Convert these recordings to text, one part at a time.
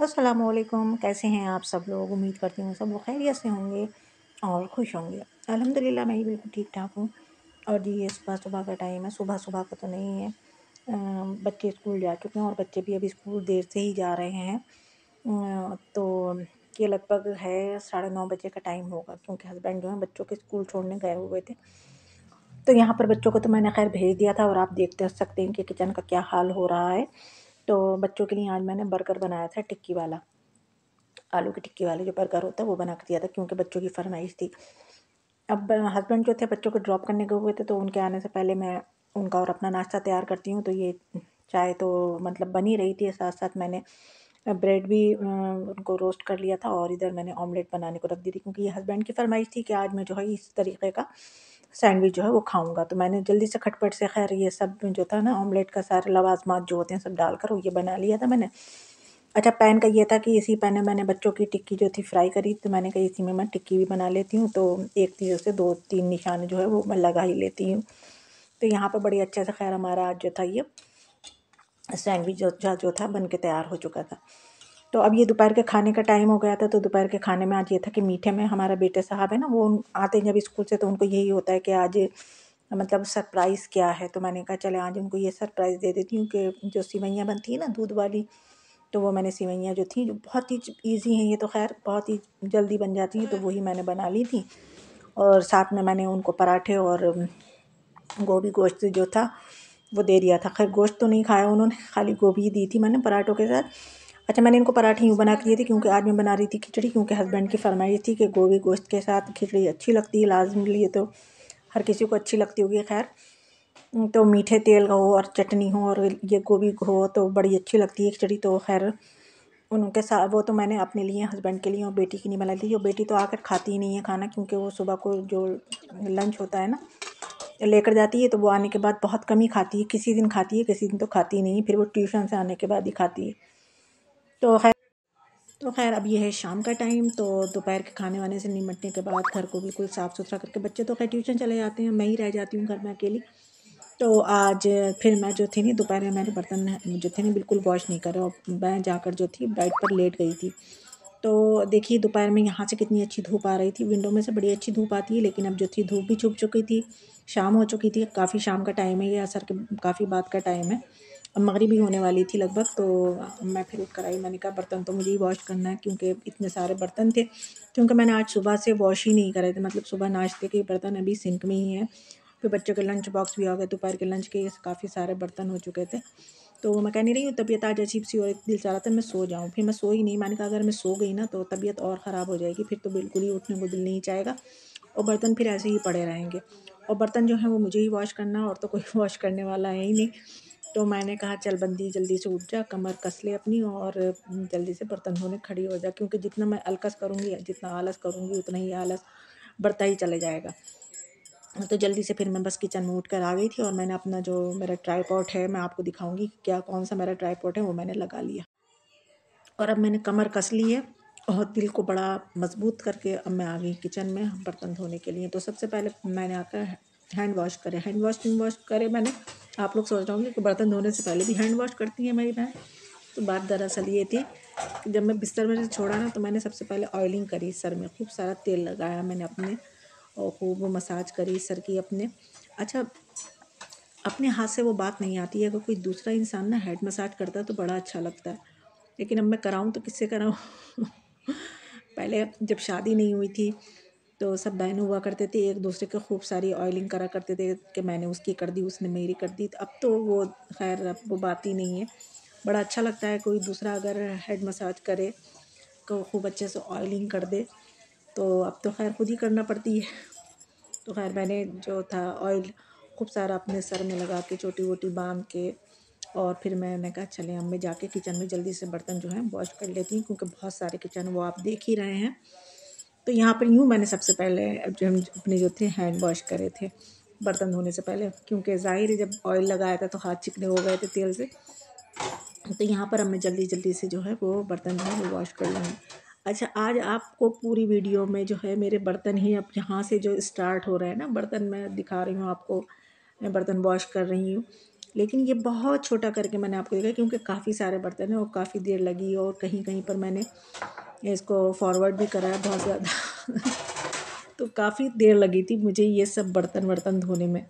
अस्सलामुअलैकुम। कैसे हैं आप सब लोग? उम्मीद करती हूँ सब लोग खैरियत से होंगे और खुश होंगे। अल्हम्दुलिल्लाह मैं भी बिल्कुल ठीक ठाक हूँ। और जी ये सुबह-सुबह का टाइम है, सुबह-सुबह का तो नहीं है। बच्चे स्कूल जा चुके हैं और बच्चे भी अभी स्कूल देर से ही जा रहे हैं। तो ये लगभग है 9:30 बजे का टाइम होगा, क्योंकि हस्बैंड जो हैं बच्चों के स्कूल छोड़ने गए हुए थे। तो यहाँ पर बच्चों को तो मैंने खैर भेज दिया था और आप देख सकते हैं कि किचन का क्या हाल हो रहा है। तो बच्चों के लिए आज मैंने बर्गर बनाया था, टिक्की वाला। आलू की टिक्की वाले जो बर्गर होता है वो बना के दिया था, क्योंकि बच्चों की फ़रमाइश थी। अब हस्बैंड जो थे बच्चों को ड्रॉप करने गए हुए थे, तो उनके आने से पहले मैं उनका और अपना नाश्ता तैयार करती हूँ। तो ये चाय तो मतलब बन ही रही थी, साथ साथ मैंने ब्रेड भी उनको रोस्ट कर लिया था और इधर मैंने ऑमलेट बनाने को रख दी थी, क्योंकि ये हस्बैंड की फ़रमाइश थी कि आज मैं जो है इस तरीके का सैंडविच जो है वो खाऊँगा। तो मैंने जल्दी से खटपट से खैर ये सब जो था ना, ऑमलेट का सारे लवाज़मात जो होते हैं सब डालकर वो ये बना लिया था मैंने। अच्छा, पैन का ये था कि इसी पैन में मैंने बच्चों की टिक्की जो थी फ्राई करी, तो मैंने कहा इसी में मैं टिक्की भी बना लेती हूँ, तो एक तीर से 2-3 निशाने जो है वो मैं लगा ही लेती हूँ। तो यहाँ पर बड़ी अच्छे से खैर हमारा आज जो था ये सैंडविच जो था बन के तैयार हो चुका था। तो अब ये दोपहर के खाने का टाइम हो गया था, तो दोपहर के खाने में आज ये था कि मीठे में हमारा बेटे साहब है ना, वो आते हैं जब स्कूल से तो उनको यही होता है कि आज मतलब सरप्राइज़ क्या है। तो मैंने कहा चले आज उनको ये सरप्राइज़ दे देती हूँ कि जो सिवैयाँ बनती हैं ना दूध वाली, तो वो मैंने सिवैयाँ जो थी, जो बहुत ही ईज़ी हैं ये, तो खैर बहुत ही जल्दी बन जाती हैं, तो वही मैंने बना ली थी। और साथ में मैंने उनको पराठे और गोभी गोश्त जो था वो दे दिया था। खैर गोश्त तो नहीं खाया उन्होंने, खाली गोभी ही दी थी मैंने पराठों के साथ। अच्छा, मैंने इनको पराठे यूँ बना के दिए थे क्योंकि आज मैं बना रही थी खिचड़ी, क्योंकि हस्बैंड की फ़रमाइश थी कि गोभी गोश्त के साथ खिचड़ी अच्छी लगती है लाज़मी, ये तो हर किसी को अच्छी लगती होगी खैर। तो मीठे तेल का हो और चटनी हो और ये गोभी हो तो बड़ी अच्छी लगती है खिचड़ी। तो खैर उनके साथ वो तो मैंने अपने लिए, हस्बैंड के लिए और बेटी की नहीं बनाई थी। और बेटी तो आकर खाती ही नहीं है खाना, क्योंकि वो सुबह को जो लंच होता है ना लेकर जाती है, तो वो आने के बाद बहुत कम ही खाती है। किसी दिन खाती है, किसी दिन तो खाती ही नहीं है, फिर वो ट्यूशन से आने के बाद ही खाती है। तो खैर अब ये है शाम का टाइम, तो दोपहर के खाने वाने से निमटने के बाद घर को बिल्कुल साफ़ सुथरा करके, बच्चे तो खैर ट्यूशन चले जाते हैं, मैं ही रह जाती हूँ घर में अकेली। तो आज फिर मैं जो थी नहीं, दोपहर में मैंने बर्तन जो थे नहीं बिल्कुल वॉश नहीं करे, और मैं जाकर जो थी बेड पर लेट गई थी। तो देखिए दोपहर में यहाँ से कितनी अच्छी धूप आ रही थी, विंडो में से बड़ी अच्छी धूप आती है, लेकिन अब जो थी धूप भी छुप चुकी थी, शाम हो चुकी थी। काफ़ी शाम का टाइम है ये, असर के काफ़ी बाद का टाइम है, अब मगरिब भी होने वाली थी लगभग। तो मैं फिर उठ कर आई, मैंने कहा बर्तन तो मुझे ही वॉश करना है, क्योंकि इतने सारे बर्तन थे, क्योंकि मैंने आज सुबह से वॉश ही नहीं करे थे, मतलब सुबह नाश्ते के बर्तन अभी सिंक में ही हैं। फिर बच्चों के लंच बॉक्स भी आ गए, दोपहर के लंच के काफ़ी सारे बर्तन हो चुके थे। तो मैं कह नहीं रही हूँ तबीयत आज अजीब-सी हो रही थी, दिल चाह रहा था मैं सो जाऊँ, फिर मैं सोई नहीं। मैंने कहा अगर मैं सो गई ना तो तबीयत और ख़राब हो जाएगी, फिर तो बिल्कुल ही उठने को दिल नहीं चाहेगा और बर्तन फिर ऐसे ही पड़े रहेंगे। और बर्तन जो हैं वो मुझे ही वॉश करना है, और तो कोई वॉश करने वाला है ही नहीं। तो मैंने कहा चल बंदी जल्दी से उठ जा, कमर कस ले अपनी और जल्दी से बर्तन धोने खड़ी हो जा, क्योंकि जितना मैं अलकस करूँगी, जितना आलस करूँगी, उतना ही आलस बढ़ता ही चले जाएगा। तो जल्दी से फिर मैं बस किचन में उठ कर आ गई थी, और मैंने अपना जो मेरा ट्राइपॉड है, मैं आपको दिखाऊँगी कि क्या कौन-सा मेरा ट्राइपॉड है, वो मैंने लगा लिया। और अब मैंने कमर कस ली है और दिल को बड़ा मज़बूत करके अब मैं आ गई किचन में बर्तन धोने के लिए। तो सबसे पहले मैंने आकर हैंड वॉश करे। हैंड वॉश क्यों वॉश करे मैंने? आप लोग सोच रहे होंगे कि बर्तन धोने से पहले भी हैंड वॉश करती है मेरी बहन। तो बात दरअसल ये थी कि जब मैं बिस्तर में से छोड़ा ना, तो मैंने सबसे पहले ऑयलिंग करी, सर में खूब सारा तेल लगाया मैंने अपने, और खूब मसाज करी सर की अपने। अच्छा, अपने हाथ से वो बात नहीं आती है, अगर कोई दूसरा इंसान ना हेड मसाज करता है तो बड़ा अच्छा लगता है, लेकिन अब मैं कराऊँ तो किससे कराऊँ? पहले जब शादी नहीं हुई थी तो सब बहन हुआ करते थे, एक दूसरे के खूब सारी ऑयलिंग करा करते थे कि मैंने उसकी कर दी, उसने मेरी कर दी। तो अब तो वो खैर अब वो बात ही नहीं है। बड़ा अच्छा लगता है कोई दूसरा अगर हेड मसाज करे, तो खूब अच्छे से ऑयलिंग कर दे, तो अब तो खैर खुद ही करना पड़ती है। तो खैर मैंने जो था ऑयल खूब सारा अपने सर में लगा के चोटी वोटी बांध के, और फिर मैंने कहा चले अब मैं जाके किचन में जल्दी से बर्तन जो हैं वॉश कर लेती हूँ, क्योंकि बहुत सारे किचन वो आप देख ही रहे हैं। तो यहाँ पर यूँ मैंने सबसे पहले जो हम अपने जो थे हैंड वॉश करे थे बर्तन धोने से पहले, क्योंकि ज़ाहिर है जब ऑयल लगाया था तो हाथ चिकने हो गए थे तेल से। तो यहाँ पर अब मैं जल्दी जल्दी से जो है वो बर्तन जो है वो वॉश कर लूँगी। अच्छा, आज आपको पूरी वीडियो में जो है मेरे बर्तन ही, अब यहाँ से जो स्टार्ट हो रहे हैं ना बर्तन, मैं दिखा रही हूँ आपको, मैं बर्तन वॉश कर रही हूँ। लेकिन ये बहुत छोटा करके मैंने आपको देखा क्योंकि काफ़ी सारे बर्तन हैं और काफ़ी देर लगी और कहीं कहीं पर मैंने इसको फॉरवर्ड भी करा है बहुत ज़्यादा तो काफ़ी देर लगी थी मुझे ये सब बर्तन वर्तन धोने में।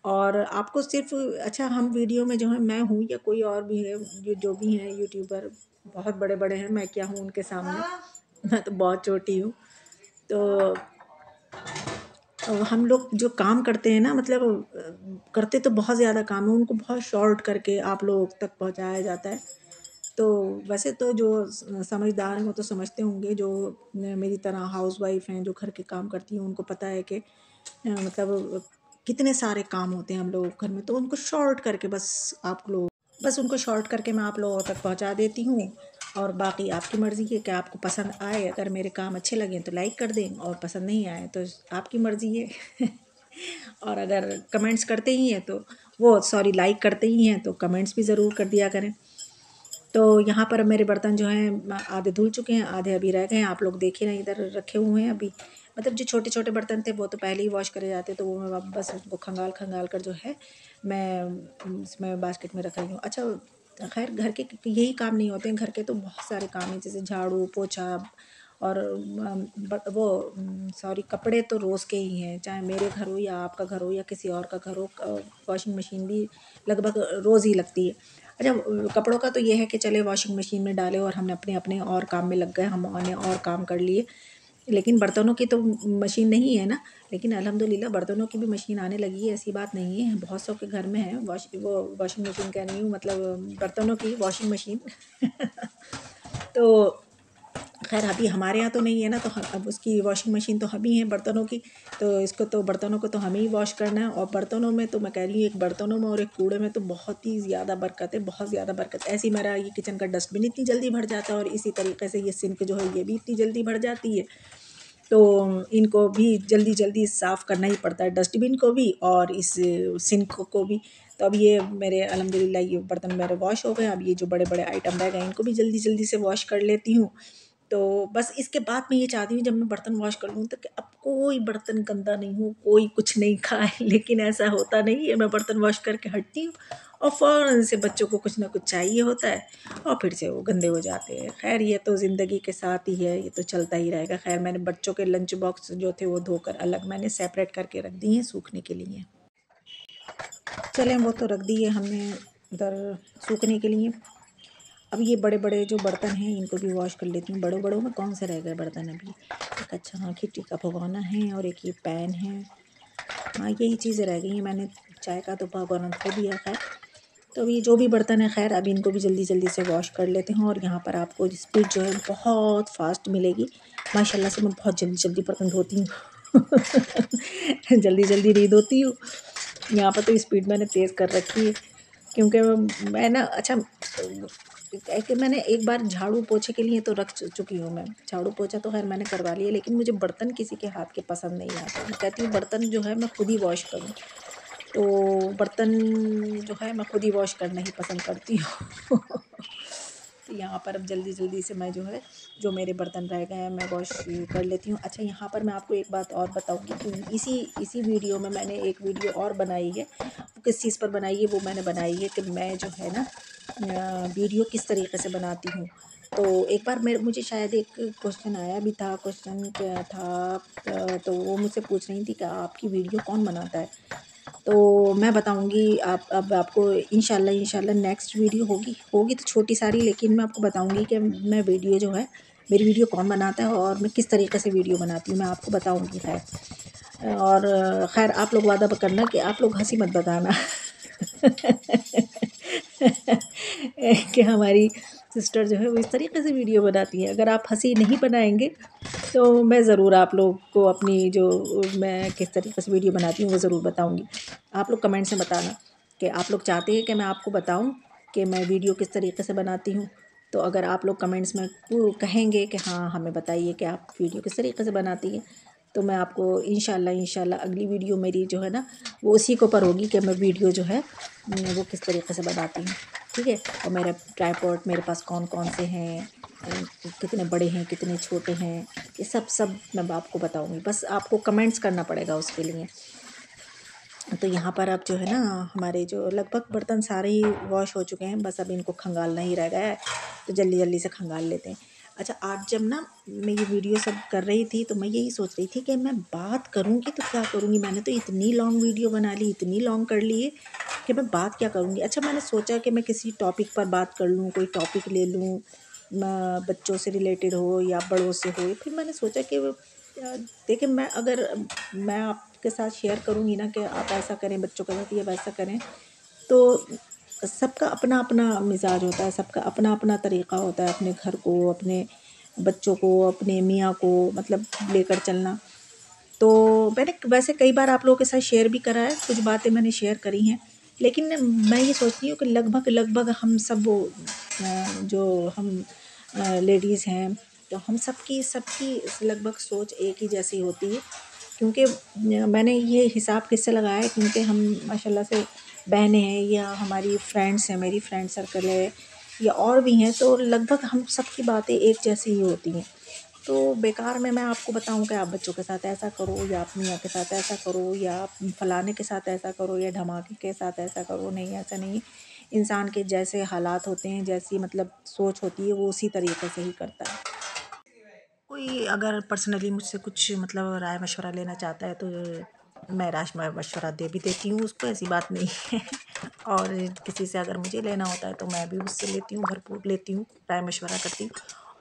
और आपको सिर्फ अच्छा हम वीडियो में जो है मैं हूँ या कोई और भी है जो भी हैं यूट्यूबर बहुत बड़े बड़े हैं, मैं क्या हूँ उनके सामने, मैं तो बहुत छोटी हूँ। तो हम लोग जो काम करते हैं ना मतलब करते तो बहुत ज़्यादा काम है, उनको बहुत शॉर्ट करके आप लोग तक पहुँचाया जाता है। तो वैसे तो जो समझदार हैं वो तो समझते होंगे, जो मेरी तरह हाउसवाइफ हैं जो घर के काम करती हैं उनको पता है कि मतलब कितने सारे काम होते हैं हम लोग घर में, तो उनको शॉर्ट करके बस उनको शॉर्ट करके मैं आप लोगों तक पहुंचा देती हूँ। और बाकी आपकी मर्ज़ी है कि आपको पसंद आए, अगर मेरे काम अच्छे लगें तो लाइक कर दें और पसंद नहीं आए तो आपकी मर्ज़ी है और अगर कमेंट्स करते ही हैं तो वो सॉरी लाइक करते ही हैं तो कमेंट्स भी ज़रूर कर दिया करें। तो यहाँ पर मेरे बर्तन जो हैं आधे धुल चुके हैं, आधे अभी रह गए हैं। आप लोग देख ही रहे इधर रखे हुए हैं अभी, मतलब जो छोटे छोटे बर्तन थे वो तो पहले ही वॉश करे जाते, तो वो मैं बस उसको खंगाल खंगाल कर जो है मैं इसमें बास्केट में रख रही हूँ। अच्छा खैर घर के यही काम नहीं होते हैं, घर के तो बहुत सारे काम हैं जैसे झाड़ू पोछा और वो सॉरी कपड़े तो रोज़ के ही हैं, चाहे मेरे घर हो या आपका घर हो या किसी और का घर हो, वॉशिंग मशीन भी लगभग रोज़ ही लगती है। अच्छा कपड़ों का तो ये है कि चले वॉशिंग मशीन में डाले और हमने अपने अपने और काम में लग गए, हमने और काम कर लिए। लेकिन बर्तनों की तो मशीन नहीं है ना, लेकिन अल्हम्दुलिल्लाह बर्तनों की भी मशीन आने लगी है, ऐसी बात नहीं है, बहुत सौ के घर में है वॉशिंग मशीन कह रही हूँ मतलब बर्तनों की वॉशिंग मशीन तो खैर अभी हमारे यहाँ तो नहीं है ना, तो अब उसकी वॉशिंग मशीन तो हम ही हैं बर्तनों की, तो इसको तो बर्तनों को तो हमें ही वॉश करना है। और बर्तनों में तो मैं कह रही हूँ एक बर्तनों में और एक कूड़े में तो बहुत ही ज़्यादा बरकत है, बहुत ज़्यादा बरकत। ऐसे ही मेरा ये किचन का डस्टबिन इतनी जल्दी भर जाता है और इसी तरीके से ये सिंक जो है ये भी इतनी जल्दी भर जाती है, तो इनको भी जल्दी जल्दी साफ़ करना ही पड़ता है, डस्टबिन को भी और इस सिंक को भी। तो अब ये मेरे अल्हम्दुलिल्लाह ये बर्तन मेरे वॉश हो गए, अब ये जो बड़े बड़े आइटम रह गए इनको भी जल्दी जल्दी से वॉश कर लेती हूँ। तो बस इसके बाद मैं ये चाहती हूँ जब मैं बर्तन वॉश कर लूँ तो कि अब कोई बर्तन गंदा नहीं हो, कोई कुछ नहीं खाए लेकिन ऐसा होता नहीं है, मैं बर्तन वॉश करके हटती हूँ और फ़ौरन से बच्चों को कुछ ना कुछ चाहिए होता है और फिर से वो गंदे हो जाते हैं। खैर ये तो ज़िंदगी के साथ ही है, ये तो चलता ही रहेगा। खैर मैंने बच्चों के लंच बॉक्स जो थे वो धोकर अलग मैंने सेपरेट करके रख दिए हैं सूखने के लिए। चलें वो तो रख दिए हमने उधर सूखने के लिए। अब ये बड़े बड़े जो बर्तन हैं इनको भी वॉश कर लेती हूँ। बड़ों बड़ों में कौन से रह गए बर्तन अभी, एक अच्छा हाँ खिट्टी का भगोना है और एक ये पैन है, हाँ यही चीज़ें रह गई हैं। मैंने चाय का तो भगोना धो दिया खैर। तो अभी जो भी बर्तन है खैर अभी इनको भी जल्दी जल्दी से वॉश कर लेते हैं। और यहाँ पर आपको स्पीड जो है बहुत फास्ट मिलेगी माशाल्लाह से। मैं बहुत जल्दी जल्दी बर्तन धोती हूँ जल्दी जल्दी नहीं धोती हूँ। यहाँ पर तो स्पीड मैंने तेज़ कर रखी है क्योंकि मैं ना अच्छा कि मैंने एक बार झाड़ू पोछे के लिए तो रख चुकी हूँ। मैं झाड़ू पोछा तो खैर मैंने करवा लिया, लेकिन मुझे बर्तन किसी के हाथ के पसंद नहीं आते। मैं कहती हूँ बर्तन जो है मैं खुद ही वॉश करूँ, तो बर्तन जो है मैं खुद ही वॉश करना ही पसंद करती हूँ तो यहाँ पर अब जल्दी जल्दी से मैं जो है जो मेरे बर्तन रह गए हैं मैं वॉश कर लेती हूँ। अच्छा यहाँ पर मैं आपको एक बात और बताऊँगी कि इसी वीडियो में मैंने एक वीडियो और बनाई है। वो किस चीज़ पर बनाई है, वो मैंने बनाई है कि मैं जो है ना वीडियो किस तरीके से बनाती हूँ। तो एक बार मुझे शायद एक क्वेश्चन आया भी था, क्वेश्चन क्या था तो वो मुझसे पूछ रही थी कि आपकी वीडियो कौन बनाता है। तो मैं बताऊँगी आप अब आपको इंशाल्लाह नेक्स्ट वीडियो होगी तो छोटी सारी, लेकिन मैं आपको बताऊँगी कि मैं वीडियो जो है मेरी वीडियो कौन बनाता है और मैं किस तरीके से वीडियो बनाती हूँ, मैं आपको बताऊँगी खैर। और खैर आप लोग वादा करना कि आप लोग हंसी मत बताना कि हमारी सिस्टर जो है वो इस तरीके से वीडियो बनाती है। अगर आप हंसी नहीं बनाएंगे तो मैं ज़रूर आप लोग को अपनी जो मैं किस तरीके से वीडियो बनाती हूँ वो ज़रूर बताऊँगी। आप लोग कमेंट्स में बताना कि आप लोग चाहते हैं कि मैं आपको बताऊँ कि मैं वीडियो किस तरीके से बनाती हूँ। तो अगर आप लोग कमेंट्स में कहेंगे कि हाँ हमें बताइए कि आप वीडियो किस तरीके से बनाती हैं, तो मैं आपको इंशाल्लाह अगली वीडियो मेरी जो है ना वो उसी के ऊपर होगी कि मैं वीडियो जो है वो किस तरीके से बनाती हूँ। ठीक है, और मेरा ट्राइपॉड मेरे पास कौन कौन से हैं, कितने बड़े हैं कितने छोटे हैं, ये सब मैं आपको बताऊँगी। बस आपको कमेंट्स करना पड़ेगा उसके लिए। तो यहाँ पर अब जो है ना, हमारे जो लगभग बर्तन सारे ही वॉश हो चुके हैं, बस अब इनको खंगालना ही रह गया है, तो जल्दी जल्दी से खंगाल लेते हैं। अच्छा, आज जब ना मैं ये वीडियो सब कर रही थी तो मैं यही सोच रही थी कि मैं बात करूँगी तो क्या करूँगी। मैंने तो इतनी लॉन्ग वीडियो बना ली, इतनी लॉन्ग कर ली है कि मैं बात क्या करूँगी। अच्छा, मैंने सोचा कि मैं किसी टॉपिक पर बात कर लूँ, कोई टॉपिक ले लूँ, बच्चों से रिलेटेड हो या बड़ों से हो। फिर मैंने सोचा कि देखिए, मैं आपके साथ शेयर करूँगी ना कि आप ऐसा करें बच्चों के साथ या वैसा करें, तो सबका अपना अपना मिजाज होता है, सबका अपना अपना तरीक़ा होता है अपने घर को, अपने बच्चों को, अपने मियाँ को मतलब लेकर चलना। तो मैंने वैसे कई बार आप लोगों के साथ शेयर भी करा है, कुछ बातें मैंने शेयर करी हैं, लेकिन मैं ये सोचती हूँ कि लगभग लगभग हम सब जो हम लेडीज़ हैं, तो हम सबकी सबकी लगभग सोच एक ही जैसी होती है। क्योंकि मैंने ये हिसाब किससे लगाया है, क्योंकि हम माशाल्लाह से बहनें हैं या हमारी फ्रेंड्स हैं, मेरी फ्रेंड सर्कल है या और भी हैं, तो लगभग हम सबकी बातें एक जैसी ही होती हैं। तो बेकार में मैं आपको बताऊं कि आप बच्चों के साथ ऐसा करो या आप मियाँ के साथ ऐसा करो या आप फलाने के साथ ऐसा करो या धमाके के साथ ऐसा करो, नहीं, ऐसा नहीं। इंसान के जैसे हालात होते हैं, जैसी मतलब सोच होती है, वो उसी तरीके से ही करता है। कोई अगर पर्सनली मुझसे कुछ मतलब राय मशवरा लेना चाहता है तो मैं राय मशवरा दे भी देती हूँ उसको, ऐसी बात नहीं है। और किसी से अगर मुझे लेना होता है तो मैं भी उससे लेती हूँ, भरपूर लेती हूँ, राय मशवरा करती हूँ।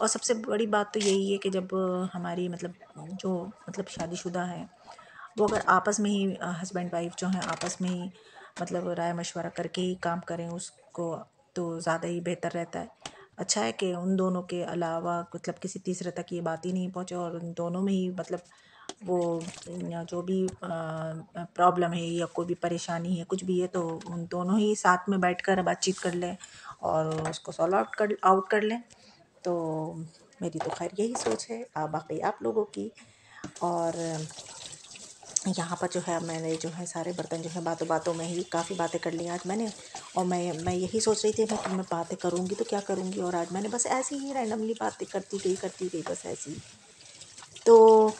और सबसे बड़ी बात तो यही है कि जब हमारी मतलब जो मतलब शादीशुदा हैं, वो अगर आपस में ही हस्बैंड वाइफ जो हैं आपस में ही मतलब राय मशवरा करके ही काम करें उसको, तो ज़्यादा ही बेहतर रहता है। अच्छा है कि उन दोनों के अलावा मतलब किसी तीसरे तक ये बात ही नहीं पहुँचे और उन दोनों में ही मतलब वो जो भी प्रॉब्लम है या कोई भी परेशानी है, कुछ भी है, तो उन दोनों ही साथ में बैठकर बातचीत कर लें और उसको सॉल्व आउट कर लें। तो मेरी तो खैर यही सोच है, बाकी आप लोगों की। और यहाँ पर जो है मैंने जो है सारे बर्तन जो है बातों बातों में ही काफ़ी बातें कर ली आज मैंने। और मैं यही सोच रही थी मैं बातें करूँगी तो क्या करूँगी, और आज मैंने बस ऐसे ही रैंडमली बातें करती गई बस ऐसे ही। तो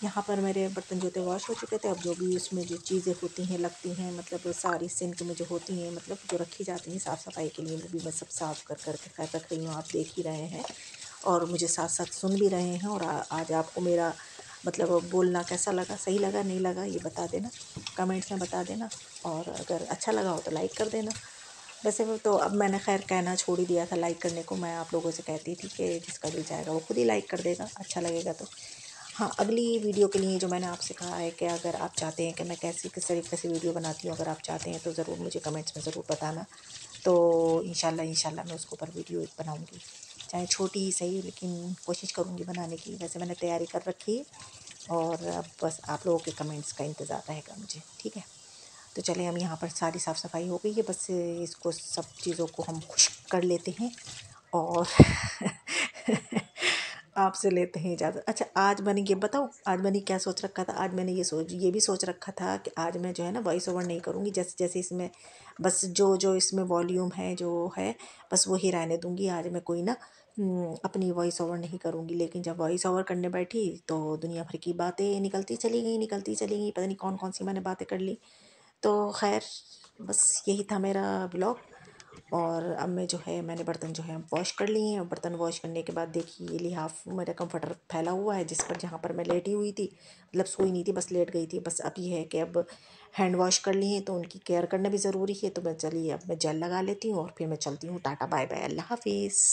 यहाँ पर मेरे बर्तन जो थे वॉश हो चुके थे। अब जो भी उसमें जो चीज़ें होती हैं लगती हैं मतलब सारी सिंक में जो होती हैं मतलब जो रखी जाती हैं साफ़ सफाई के लिए, वो भी मैं सब साफ़ कर कर के खैर रख रही हूँ, आप देख ही रहे हैं और मुझे साथ साथ सुन भी रहे हैं। और आज आपको मेरा मतलब बोलना कैसा लगा, सही लगा नहीं लगा, ये बता देना, कमेंट्स में बता देना। और अगर अच्छा लगा हो तो लाइक कर देना। वैसे वो तो अब मैंने खैर कहना छोड़ ही दिया था लाइक करने को, मैं आप लोगों से कहती थी कि जिसका दिल चाहेगा वो खुद ही लाइक कर देगा, अच्छा लगेगा तो। हाँ, अगली वीडियो के लिए जो मैंने आपसे कहा है कि अगर आप चाहते हैं कि मैं कैसी किस तरीके से वीडियो बनाती हूँ, अगर आप चाहते हैं तो ज़रूर मुझे कमेंट्स में ज़रूर बताना। तो इंशाल्लाह मैं उसके ऊपर वीडियो बनाऊँगी, चाहे छोटी ही सही, लेकिन कोशिश करूँगी बनाने की। वैसे मैंने तैयारी कर रखी है और अब बस आप लोगों के कमेंट्स का इंतज़ार रहेगा मुझे, ठीक है। तो चलें, हम यहाँ पर सारी साफ़ सफाई हो गई है, बस इसको सब चीज़ों को हम खुश्क कर लेते हैं और आपसे लेते हैं इजाज़त। अच्छा, आज मैंने ये बताऊँ, आज मैंने क्या सोच रखा था, आज मैंने ये भी सोच रखा था कि आज मैं जो है ना वॉइस ओवर नहीं करूँगी, जैसे जैसे इसमें बस जो जो इसमें वॉल्यूम है जो है बस वही रहने दूँगी। आज मैं कोई ना अपनी वॉइस ओवर नहीं करूँगी। लेकिन जब वॉइस ओवर करने बैठी तो दुनिया भर की बातें निकलती चली गई, पता नहीं कौन कौन सी मैंने बातें कर ली। तो खैर बस यही था मेरा ब्लॉग। और अब मैं जो है मैंने बर्तन जो है वॉश कर लिए हैं। बर्तन वॉश करने के बाद देखिए ये लिहाफ मेरा कंफर्टर फैला हुआ है जिस पर जहाँ पर मैं लेटी हुई थी, मतलब सोई नहीं थी, बस लेट गई थी। बस अब ये है कि अब हैंड वॉश कर लिए हैं तो उनकी केयर करना भी ज़रूरी है। तो मैं चलिए अब मैं जेल लगा लेती हूँ और फिर मैं चलती हूँ। टाटा बाय बाय, अल्लाह हाफिज़।